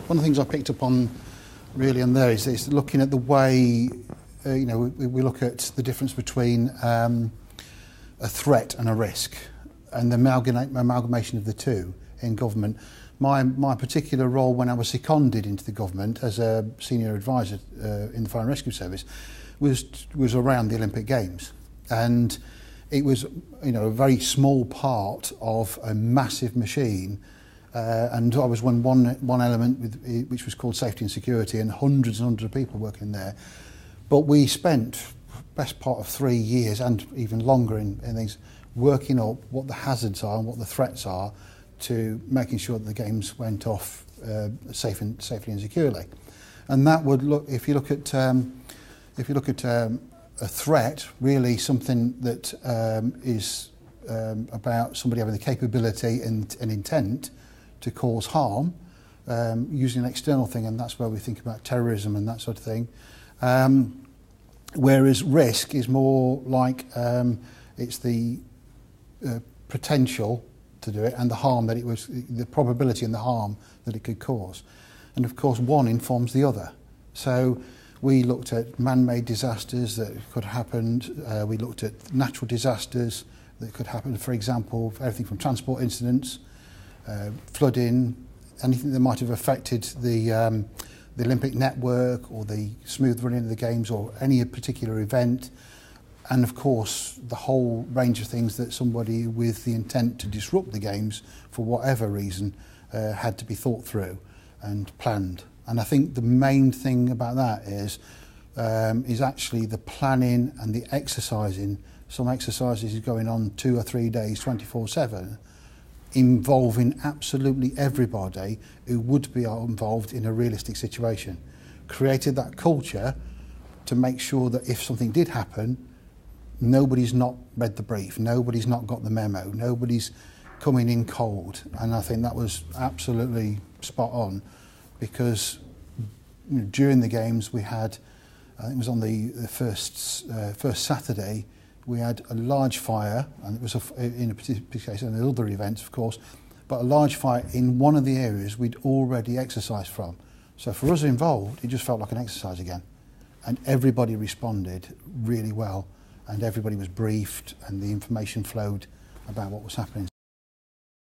One of the things I picked up on really on there is looking at the way, we look at the difference between a threat and a risk, and the amalgamation of the two in government. My particular role when I was seconded into the government as a senior advisor in the Fire and Rescue Service was around the Olympic Games, and it was a very small part of a massive machine. And I was one element which was called safety and security, and hundreds of people working there. But we spent best part of 3 years and even longer in things working up what the hazards are and what the threats are to making sure that the games went off safely and securely. And that would look, if you look at a threat, really something that is about somebody having the capability and intent to cause harm, using an external thing, and that's where we think about terrorism and that sort of thing. Whereas risk is more like it's the potential to do it and the harm that the probability and the harm that it could cause. And of course one informs the other. So we looked at man-made disasters that could happen, we looked at natural disasters that could happen, for example, everything from transport incidents, flooding, anything that might have affected the Olympic network or the smooth running of the games or any particular event, and of course the whole range of things that somebody with the intent to disrupt the games for whatever reason had to be thought through and planned. And I think the main thing about that is actually the planning and the exercising. Some exercises is going on 2 or 3 days, 24/7, involving absolutely everybody who would be involved in a realistic situation. Created that culture to make sure that if something did happen, nobody's not read the brief, nobody's not got the memo, nobody's coming in cold. And I think that was absolutely spot on, because during the games we had, I think it was on the first Saturday, we had a large fire, and it was in a particular case, and other events of course, but a large fire in one of the areas we'd already exercised from. So for us involved, it just felt like an exercise again. And everybody responded really well, and everybody was briefed, and the information flowed about what was happening.